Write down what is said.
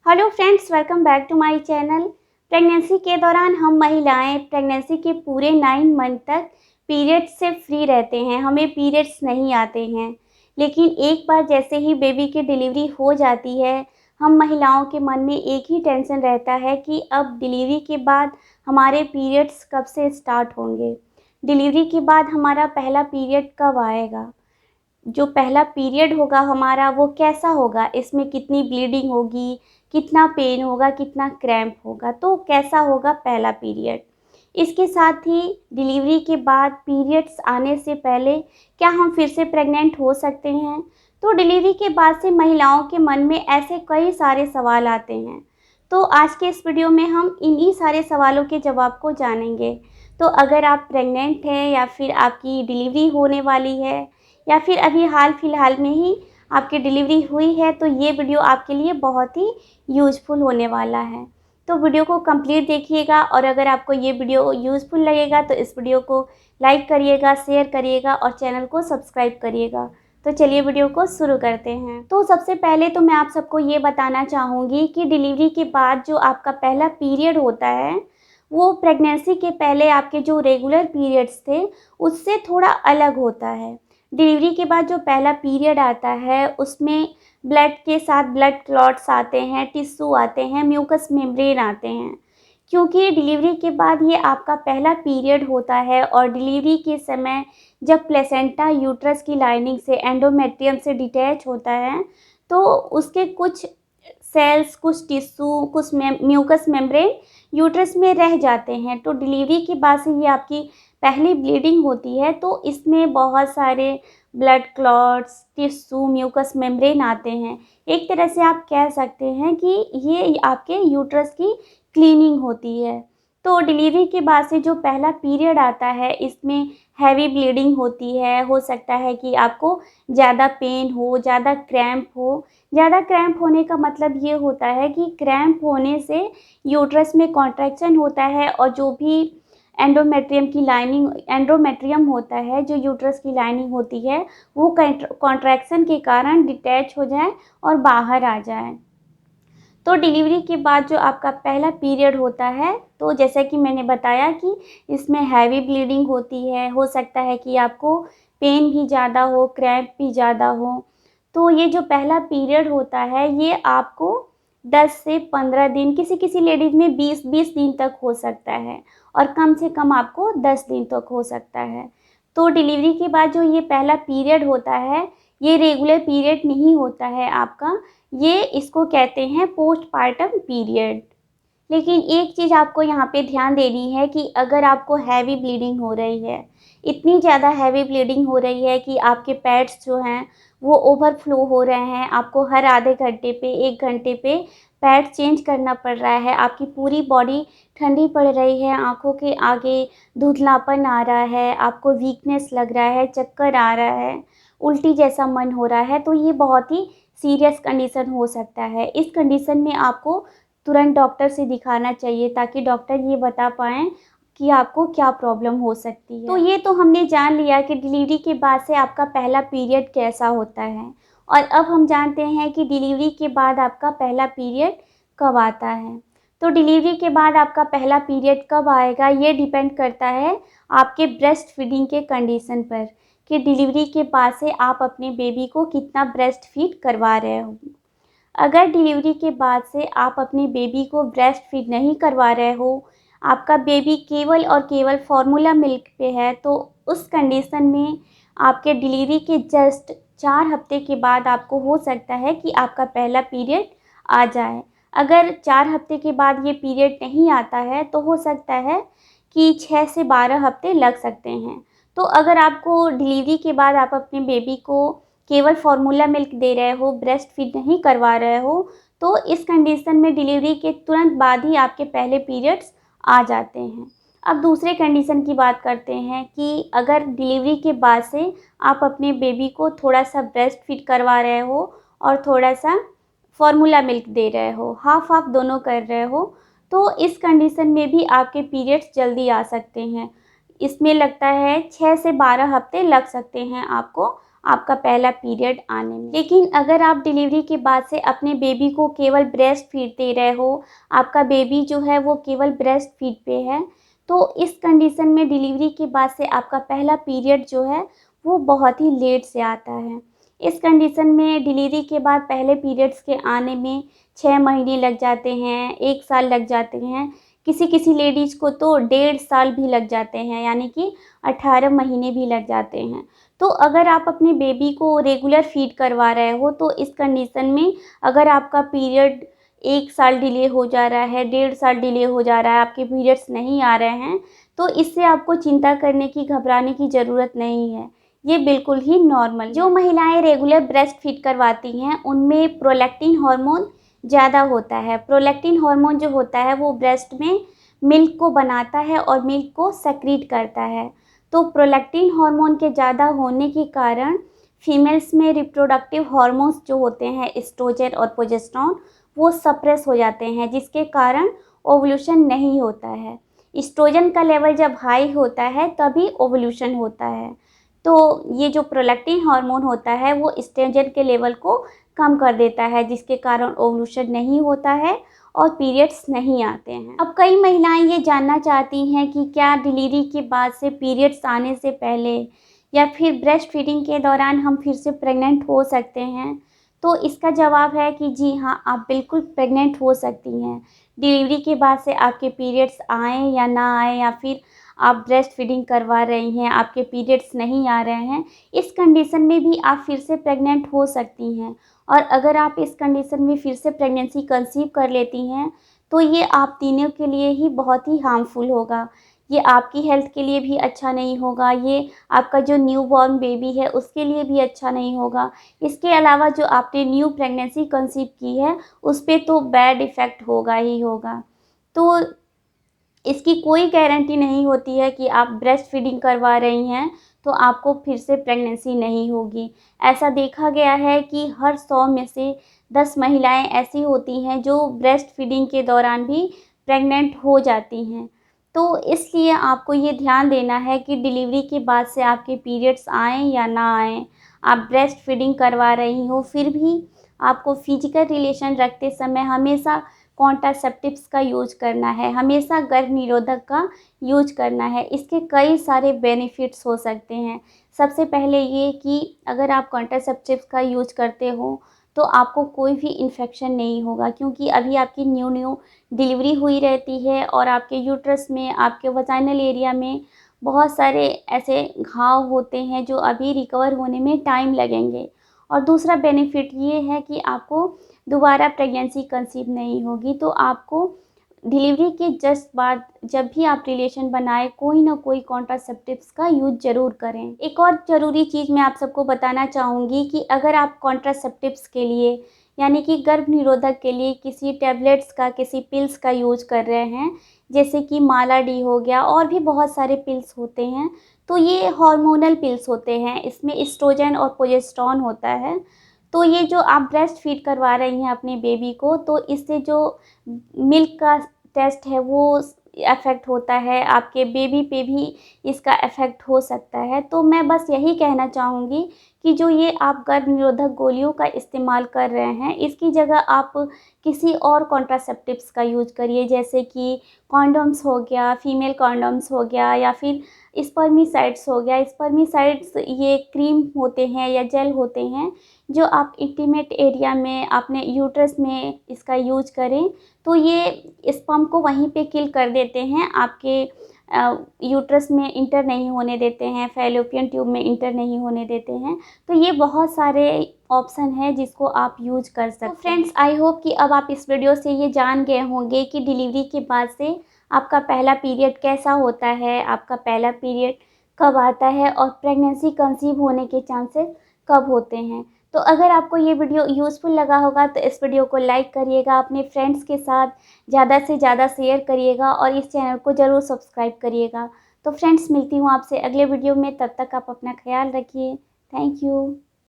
Hello friends, welcome back to my channel. Pregnancy के दौरान हम महिलाएं प्रेगनेंसी के पूरे 9 मंथ तक पीरियड्स से फ्री रहते हैं, हमें पीरियड्स नहीं आते हैं। लेकिन एक बार जैसे ही बेबी की डिलीवरी हो जाती है, हम महिलाओं के मन में एक ही टेंशन रहता है कि अब डिलीवरी के बाद हमारे पीरियड्स कब से स्टार्ट होंगे, डिलीवरी के बाद हमारा पहला पीरियड कब आएगा, जो पहला पीरियड होगा हमारा वो कैसा होगा, इसमें कितनी ब्लीडिंग होगी, कितना पेन होगा, कितना क्रैम्प होगा, तो कैसा होगा पहला पीरियड। इसके साथ ही डिलीवरी के बाद पीरियड्स आने से पहले क्या हम फिर से प्रेग्नेंट हो सकते हैं। तो डिलीवरी के बाद से महिलाओं के मन में ऐसे कई सारे सवाल आते हैं। तो आज के इस वीडियो में हम इन्हीं सारे सवालों के जवाब को जानेंगे। तो अगर आप प्रेग्नेंट हैं या फिर आपकी डिलीवरी होने वाली है या फिर अभी हाल फिलहाल में ही आपकी डिलीवरी हुई है, तो ये वीडियो आपके लिए बहुत ही यूज़फुल होने वाला है। तो वीडियो को कंप्लीट देखिएगा और अगर आपको ये वीडियो यूज़फुल लगेगा तो इस वीडियो को लाइक करिएगा, शेयर करिएगा और चैनल को सब्सक्राइब करिएगा। तो चलिए वीडियो को शुरू करते हैं। तो सबसे पहले तो मैं आप सबको ये बताना चाहूँगी कि डिलीवरी के बाद जो आपका पहला पीरियड होता है, वो प्रेगनेंसी के पहले आपके जो रेगुलर पीरियड्स थे उससे थोड़ा अलग होता है। डिलीवरी के बाद जो पहला पीरियड आता है उसमें ब्लड के साथ ब्लड क्लॉट्स आते हैं, टिश्यू आते हैं, म्यूकस मेम्ब्रेन आते हैं। क्योंकि डिलीवरी के बाद ये आपका पहला पीरियड होता है और डिलीवरी के समय जब प्लेसेंटा यूट्रस की लाइनिंग से एंडोमेट्रियम से डिटैच होता है, तो उसके कुछ सेल्स, कुछ टिश्यू, कुछ म्यूकस मेम्ब्रेन यूट्रस में रह जाते हैं। तो डिलीवरी के बाद से ये आपकी पहली ब्लीडिंग होती है, तो इसमें बहुत सारे blood clots, tissue, mucus membrane आते हैं। एक तरह से आप कह सकते हैं कि ये आपके यूट्रस की क्लीनिंग होती है। तो डिलीवरी के बाद से जो पहला पीरियड आता है इसमें हैवी ब्लीडिंग होती है। हो सकता है कि आपको ज़्यादा पेन हो, ज़्यादा क्रैम्प हो। ज़्यादा क्रैम्प होने का मतलब ये होता है कि क्रैम्प होने से यूट्रस में कॉन्ट्रैक्शन होता है और जो भी एंडोमेट्रियम होता है, जो यूट्रस की लाइनिंग होती है, वो कॉन्ट्रैक्शन के कारण डिटैच हो जाए और बाहर आ जाए। तो डिलीवरी के बाद जो आपका पहला पीरियड होता है, तो जैसा कि मैंने बताया कि इसमें हैवी ब्लीडिंग होती है। हो सकता है कि आपको पेन भी ज़्यादा हो, क्रैम्प भी ज़्यादा हो। तो ये जो पहला पीरियड होता है ये आपको 10 से 15 दिन, किसी लेडीज़ में 20 दिन तक हो सकता है और कम से कम आपको 10 दिन तक हो सकता है। तो डिलीवरी के बाद जो ये पहला पीरियड होता है, ये रेगुलर पीरियड नहीं होता है आपका, ये इसको कहते हैं पोस्टपार्टम पीरियड। लेकिन एक चीज़ आपको यहाँ पे ध्यान देनी है कि अगर आपको हैवी ब्लीडिंग हो रही है, इतनी ज़्यादा हैवी ब्लीडिंग हो रही है कि आपके पैड्स जो हैं वो ओवरफ्लो हो रहे हैं, आपको हर आधे घंटे पे, 1 घंटे पे पैड चेंज करना पड़ रहा है, आपकी पूरी बॉडी ठंडी पड़ रही है, आँखों के आगे धुंधलापन आ रहा है, आपको वीकनेस लग रहा है, चक्कर आ रहा है, उल्टी जैसा मन हो रहा है, तो ये बहुत ही सीरियस कंडीशन हो सकता है। इस कंडीशन में आपको तुरंत डॉक्टर से दिखाना चाहिए ताकि डॉक्टर ये बता पाएँ कि आपको क्या प्रॉब्लम हो सकती है। तो ये तो हमने जान लिया कि डिलीवरी के बाद से आपका पहला पीरियड कैसा होता है और अब हम जानते हैं कि डिलीवरी के बाद आपका पहला पीरियड कब आता है। तो डिलीवरी के बाद आपका पहला पीरियड कब आएगा ये डिपेंड करता है आपके ब्रेस्ट फीडिंग के कंडीशन पर, कि डिलीवरी के बाद से आप अपने बेबी को कितना ब्रेस्ट फीड करवा रहे हो। अगर डिलीवरी के बाद से आप अपने बेबी को ब्रेस्ट फीड नहीं करवा रहे हो, आपका बेबी केवल और केवल फार्मूला मिल्क पे है, तो उस कंडीशन में आपके डिलीवरी के जस्ट 4 हफ्ते के बाद आपको हो सकता है कि आपका पहला पीरियड आ जाए। अगर 4 हफ्ते के बाद ये पीरियड नहीं आता है तो हो सकता है कि 6 से 12 हफ्ते लग सकते हैं। तो अगर आपको डिलीवरी के बाद आप अपने बेबी को केवल फार्मूला मिल्क दे रहे हो, ब्रेस्ट फीड नहीं करवा रहे हो, तो इस कंडीशन में डिलीवरी के तुरंत बाद ही आपके पहले पीरियड्स आ जाते हैं। अब दूसरे कंडीशन की बात करते हैं कि अगर डिलीवरी के बाद से आप अपने बेबी को थोड़ा सा ब्रेस्ट फीड करवा रहे हो और थोड़ा सा फार्मूला मिल्क दे रहे हो, हाफ हाफ दोनों कर रहे हो, तो इस कंडीशन में भी आपके पीरियड्स जल्दी आ सकते हैं। इसमें लगता है 6 से 12 हफ्ते लग सकते हैं आपको आपका पहला पीरियड आने में। लेकिन अगर आप डिलीवरी के बाद से अपने बेबी को केवल ब्रेस्ट फीड दे रहे हो, आपका बेबी जो है वो केवल ब्रेस्ट फीड पे है, तो इस कंडीशन में डिलीवरी के बाद से आपका पहला पीरियड जो है वो बहुत ही लेट से आता है। इस कंडीशन में डिलीवरी के बाद पहले पीरियड्स के आने में 6 महीने लग जाते हैं, 1 साल लग जाते हैं, किसी किसी लेडीज़ को तो 1.5 साल भी लग जाते हैं, यानी कि 18 महीने भी लग जाते हैं। तो अगर आप अपने बेबी को रेगुलर फीड करवा रहे हो तो इस कंडीशन में अगर आपका पीरियड 1 साल डिले हो जा रहा है, 1.5 साल डिले हो जा रहा है, आपके पीरियड्स नहीं आ रहे हैं, तो इससे आपको चिंता करने की, घबराने की ज़रूरत नहीं है। ये बिल्कुल ही नॉर्मल। जो महिलाएं रेगुलर ब्रेस्ट फीड करवाती हैं उनमें प्रोलैक्टिन हार्मोन ज़्यादा होता है। प्रोलैक्टिन हार्मोन जो होता है वो ब्रेस्ट में मिल्क को बनाता है और मिल्क को सेक्रीट करता है। तो प्रोलैक्टिन हार्मोन के ज़्यादा होने के कारण फीमेल्स में रिप्रोडक्टिव हार्मोन्स जो होते हैं एस्ट्रोजन और प्रोजेस्टेरोन वो सप्रेस हो जाते हैं, जिसके कारण ओवुलेशन नहीं होता है। एस्ट्रोजन का लेवल जब हाई होता है तभी ओवुलेशन होता है। तो ये जो प्रोलैक्टिन हार्मोन होता है वो एस्ट्रोजन के लेवल को कम कर देता है, जिसके कारण ओवुलेशन नहीं होता है और पीरियड्स नहीं आते हैं। अब कई महिलाएं ये जानना चाहती हैं कि क्या डिलीवरी के बाद से पीरियड्स आने से पहले या फिर ब्रेस्ट फीडिंग के दौरान हम फिर से प्रेग्नेंट हो सकते हैं। तो इसका जवाब है कि जी हाँ, आप बिल्कुल प्रेग्नेंट हो सकती हैं। डिलीवरी के बाद से आपके पीरियड्स आएँ या ना आएँ, या फिर आप ब्रेस्ट फीडिंग करवा रही हैं, आपके पीरियड्स नहीं आ रहे हैं, इस कंडीशन में भी आप फिर से प्रेग्नेंट हो सकती हैं। और अगर आप इस कंडीशन में फिर से प्रेगनेंसी कंसीव कर लेती हैं तो ये आप तीनों के लिए ही बहुत ही हार्मफुल होगा। ये आपकी हेल्थ के लिए भी अच्छा नहीं होगा, ये आपका जो न्यू बॉर्न बेबी है उसके लिए भी अच्छा नहीं होगा। इसके अलावा जो आपने न्यू प्रेगनेंसी कंसीव की है उस पर तो बैड इफ़ेक्ट होगा ही होगा। तो इसकी कोई गारंटी नहीं होती है कि आप ब्रेस्ट फीडिंग करवा रही हैं तो आपको फिर से प्रेगनेंसी नहीं होगी। ऐसा देखा गया है कि हर 100 में से 10 महिलाएं ऐसी होती हैं जो ब्रेस्ट फीडिंग के दौरान भी प्रेग्नेंट हो जाती हैं। तो इसलिए आपको ये ध्यान देना है कि डिलीवरी के बाद से आपके पीरियड्स आएँ या ना आएँ, आप ब्रेस्ट फीडिंग करवा रही हो फिर भी आपको फिजिकल रिलेशन रखते समय हमेशा कॉन्ट्रासेप्टिव्स का यूज़ करना है, हमेशा गर्भ निरोधक का यूज करना है। इसके कई सारे बेनिफिट्स हो सकते हैं। सबसे पहले ये कि अगर आप कॉन्ट्रासेप्टिव्स का यूज करते हो तो आपको कोई भी इन्फेक्शन नहीं होगा, क्योंकि अभी आपकी न्यू डिलीवरी हुई रहती है और आपके यूट्रस में, आपके वजाइनल एरिया में बहुत सारे ऐसे घाव होते हैं जो अभी रिकवर होने में टाइम लगेंगे। और दूसरा बेनिफिट ये है कि आपको दोबारा प्रेगनेंसी कंसीव नहीं होगी। तो आपको डिलीवरी के जस्ट बाद जब भी आप रिलेशन बनाए कोई ना कोई कॉन्ट्रासेप्टिव्स का यूज ज़रूर करें। एक और ज़रूरी चीज़ मैं आप सबको बताना चाहूँगी कि अगर आप कॉन्ट्रासेप्टिव्स के लिए यानी कि गर्भ निरोधक के लिए किसी टैबलेट्स का, किसी पिल्स का यूज कर रहे हैं, जैसे कि माला डी हो गया और भी बहुत सारे पिल्स होते हैं, तो ये हार्मोनल पिल्स होते हैं। इसमें एस्ट्रोजन और प्रोजेस्टेरोन होता है। तो ये जो आप ब्रेस्ट फीड करवा रही हैं अपने बेबी को, तो इससे जो मिल्क का टेस्ट है वो अफ़ेक्ट होता है, आपके बेबी पे भी इसका अफ़ेक्ट हो सकता है। तो मैं बस यही कहना चाहूँगी कि जो ये आप गर्भ निरोधक गोलियों का इस्तेमाल कर रहे हैं, इसकी जगह आप किसी और कॉन्ट्रासेप्टिव्स का यूज़ करिए, जैसे कि कॉन्डोम्स हो गया, फीमेल कॉन्डोम्स हो गया, या फिर स्पर्मिसाइड्स हो गया। स्पर्मिसाइड्स ये क्रीम होते हैं या जेल होते हैं जो आप इंटीमेट एरिया में अपने यूट्रस में इसका यूज करें, तो ये स्पर्म को वहीं पे किल कर देते हैं, आपके यूट्रस में इंटर नहीं होने देते हैं, फैलोपियन ट्यूब में इंटर नहीं होने देते हैं। तो ये बहुत सारे ऑप्शन है जिसको आप यूज कर सकते हैं। फ्रेंड्स, आई होप कि अब आप इस वीडियो से ये जान गए होंगे कि डिलीवरी के बाद से आपका पहला पीरियड कैसा होता है, आपका पहला पीरियड कब आता है और प्रेगनेंसी कंसीव होने के चांसेस कब होते हैं। तो अगर आपको ये वीडियो यूज़फुल लगा होगा तो इस वीडियो को लाइक करिएगा, अपने फ्रेंड्स के साथ ज़्यादा से ज़्यादा शेयर करिएगा और इस चैनल को ज़रूर सब्सक्राइब करिएगा। तो फ्रेंड्स, मिलती हूँ आपसे अगले वीडियो में, तब तक आप अपना ख्याल रखिए। Thank you.